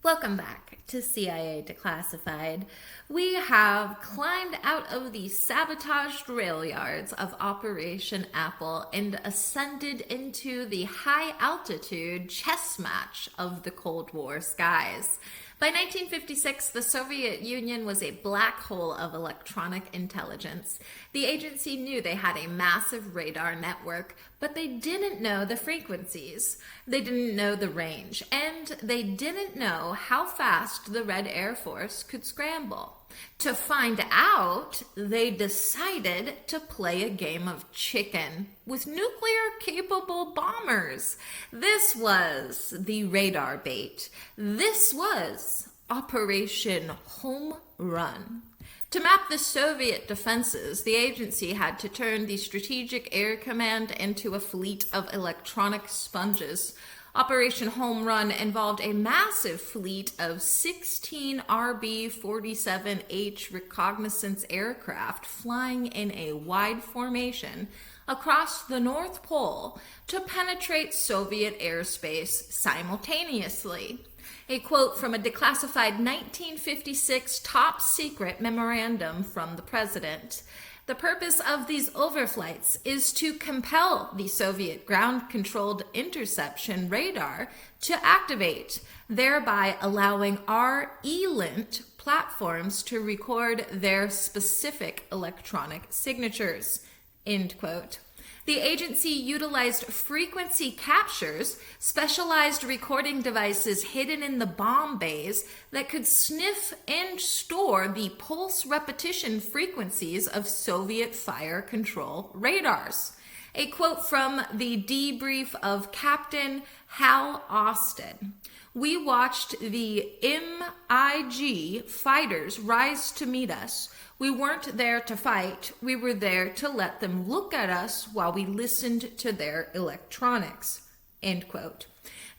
Welcome back to CIA Declassified. We have climbed out of the sabotaged rail yards of Operation Apple and ascended into the high-altitude chess match of the Cold War skies. By 1956, the Soviet Union was a black hole of electronic intelligence. The agency knew they had a massive radar network, but they didn't know the frequencies. They didn't know the range, and they didn't know how fast the Red Air Force could scramble. To find out, they decided to play a game of chicken with nuclear-capable bombers. This was the radar bait. This was Operation Home Run. To map the Soviet defenses, the agency had to turn the Strategic Air Command into a fleet of electronic sponges. Operation Home Run involved a massive fleet of 16 RB-47H reconnaissance aircraft flying in a wide formation across the North Pole to penetrate Soviet airspace simultaneously. A quote from a declassified 1956 top-secret memorandum from the president. The purpose of these overflights is to compel the Soviet ground-controlled interception radar to activate, thereby allowing our ELINT platforms to record their specific electronic signatures. End quote. The agency utilized frequency captures, specialized recording devices hidden in the bomb bays that could sniff and store the pulse repetition frequencies of Soviet fire control radars. A quote from the debrief of Captain Hal Austin. We watched the MiG fighters rise to meet us. We weren't there to fight. We were there to let them look at us while we listened to their electronics. End quote.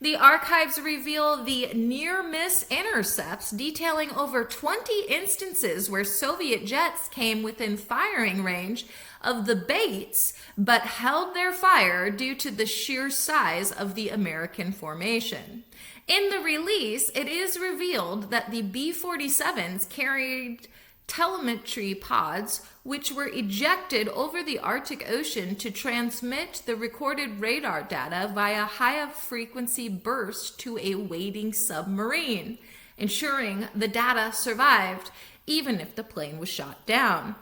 The archives reveal the near-miss intercepts detailing over 20 instances where Soviet jets came within firing range of the baits but held their fire due to the sheer size of the American formation. In the release, it is revealed that the B-47s carried telemetry pods, which were ejected over the Arctic Ocean to transmit the recorded radar data via high-frequency bursts to a waiting submarine, ensuring the data survived even if the plane was shot down.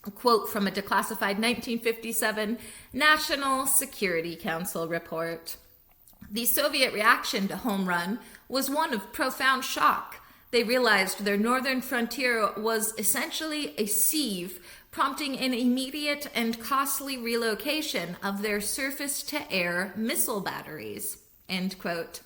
A quote from a declassified 1957 National Security Council report. The Soviet reaction to Home Run was one of profound shock. They realized their northern frontier was essentially a sieve, prompting an immediate and costly relocation of their surface-to-air missile batteries. End quote.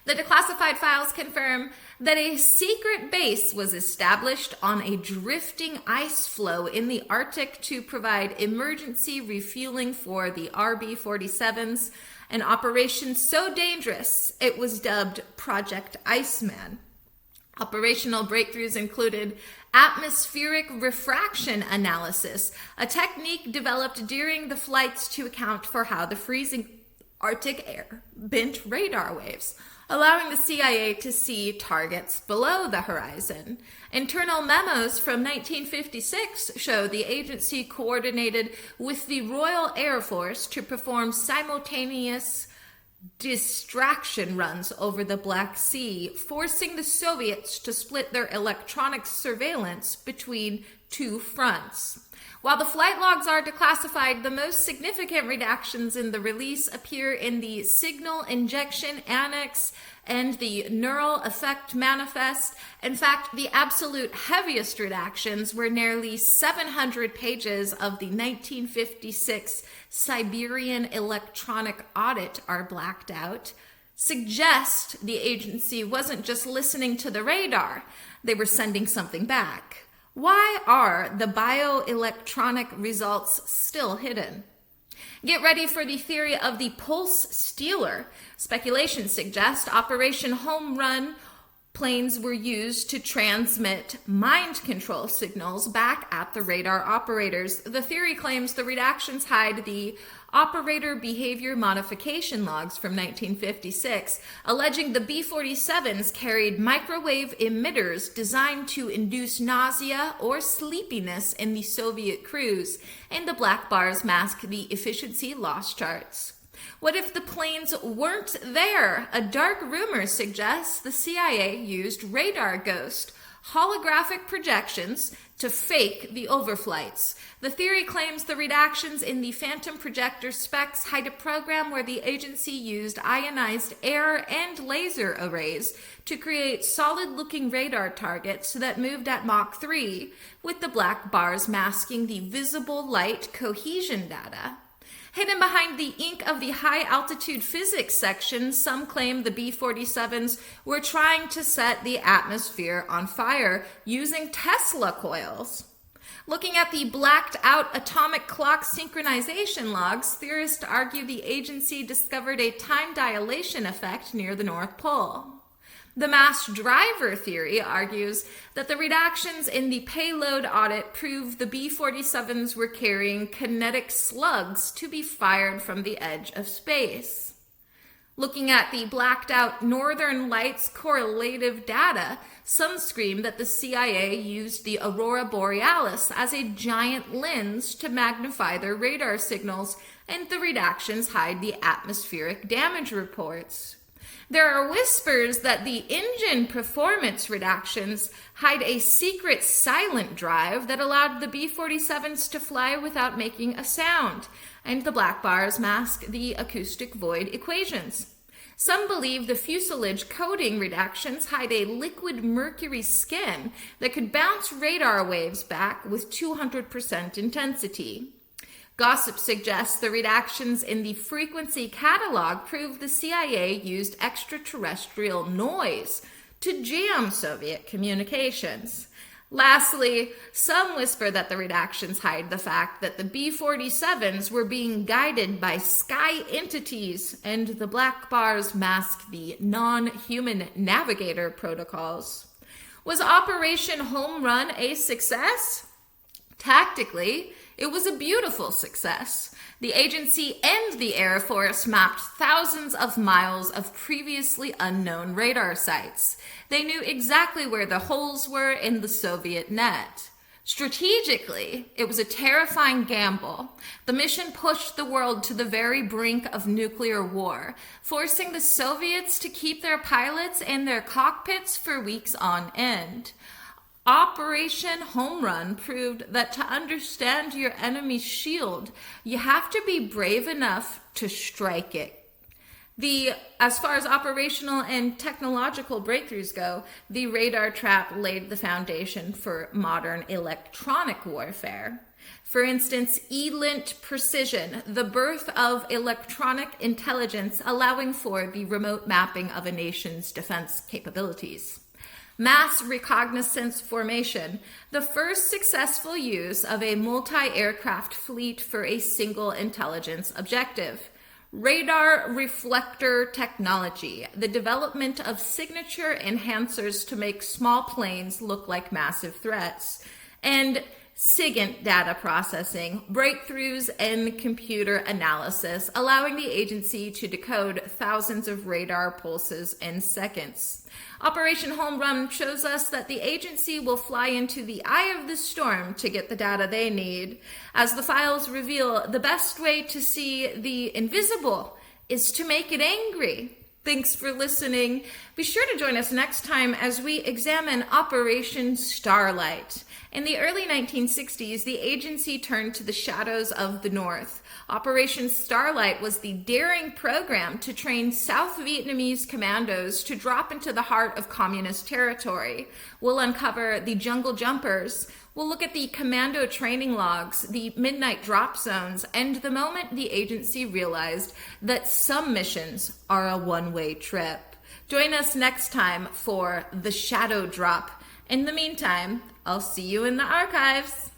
The declassified files confirm that a secret base was established on a drifting ice floe in the Arctic to provide emergency refueling for the RB-47s, an operation so dangerous it was dubbed Project Iceman. Operational breakthroughs included atmospheric refraction analysis, a technique developed during the flights to account for how the freezing Arctic air bent radar waves, allowing the CIA to see targets below the horizon. Internal memos from 1956 show the agency coordinated with the Royal Air Force to perform simultaneous distraction runs over the Black Sea, forcing the Soviets to split their electronic surveillance between two fronts. While the flight logs are declassified, the most significant redactions in the release appear in the Signal Injection Annex and the Neural Effect Manifest. In fact, the absolute heaviest redactions were nearly 700 pages of the 1956 Siberian Electronic Audit are blacked out, suggest the agency wasn't just listening to the radar, they were sending something back. Why are the bioelectronic results still hidden? Get ready for the theory of the pulse stealer. Speculation suggests Operation Home Run Planes were used to transmit mind control signals back at the radar operators. The theory claims the redactions hide the operator behavior modification logs from 1956, alleging the B-47s carried microwave emitters designed to induce nausea or sleepiness in the Soviet crews, and the black bars mask the efficiency loss charts. What if the planes weren't there? A dark rumor suggests the CIA used radar ghost, holographic projections to fake the overflights. The theory claims the redactions in the Phantom projector specs hide a program where the agency used ionized air and laser arrays to create solid-looking radar targets that moved at Mach 3, with the black bars masking the visible light cohesion data. Hidden behind the ink of the high-altitude physics section, some claim the B-47s were trying to set the atmosphere on fire using Tesla coils. Looking at the blacked-out atomic clock synchronization logs, theorists argue the agency discovered a time dilation effect near the North Pole. The mass driver theory argues that the redactions in the payload audit prove the B-47s were carrying kinetic slugs to be fired from the edge of space. Looking at the blacked-out Northern Lights correlative data, some scream that the CIA used the aurora borealis as a giant lens to magnify their radar signals, and the redactions hide the atmospheric damage reports. There are whispers that the engine performance redactions hide a secret silent drive that allowed the B-47s to fly without making a sound, and the black bars mask the acoustic void equations. Some believe the fuselage coating redactions hide a liquid mercury skin that could bounce radar waves back with 200% intensity. Gossip suggests the redactions in the frequency catalog prove the CIA used extraterrestrial noise to jam Soviet communications. Lastly, some whisper that the redactions hide the fact that the B-47s were being guided by sky entities, and the black bars mask the non-human navigator protocols. Was Operation Home Run a success? Tactically, it was a beautiful success. The agency and the Air Force mapped thousands of miles of previously unknown radar sites. They knew exactly where the holes were in the Soviet net. Strategically, it was a terrifying gamble. The mission pushed the world to the very brink of nuclear war, forcing the Soviets to keep their pilots in their cockpits for weeks on end. Operation Home Run proved that to understand your enemy's shield, you have to be brave enough to strike it. As far as operational and technological breakthroughs go, the radar trap laid the foundation for modern electronic warfare. For instance, ELINT precision, the birth of electronic intelligence allowing for the remote mapping of a nation's defense capabilities. Mass reconnaissance formation, the first successful use of a multi-aircraft fleet for a single intelligence objective. Radar reflector technology, the development of signature enhancers to make small planes look like massive threats. And SIGINT data processing, breakthroughs in computer analysis, allowing the agency to decode thousands of radar pulses in seconds. Operation Home Run shows us that the agency will fly into the eye of the storm to get the data they need. As the files reveal, the best way to see the invisible is to make it angry. Thanks for listening. Be sure to join us next time as we examine Operation Starlight. In the early 1960s, the agency turned to the shadows of the North. Operation Starlight was the daring program to train South Vietnamese commandos to drop into the heart of communist territory. We'll uncover the jungle jumpers. We'll look at the commando training logs, the midnight drop zones, and the moment the agency realized that some missions are a one-way trip. Join us next time for The Shadow Drop. In the meantime, I'll see you in the archives.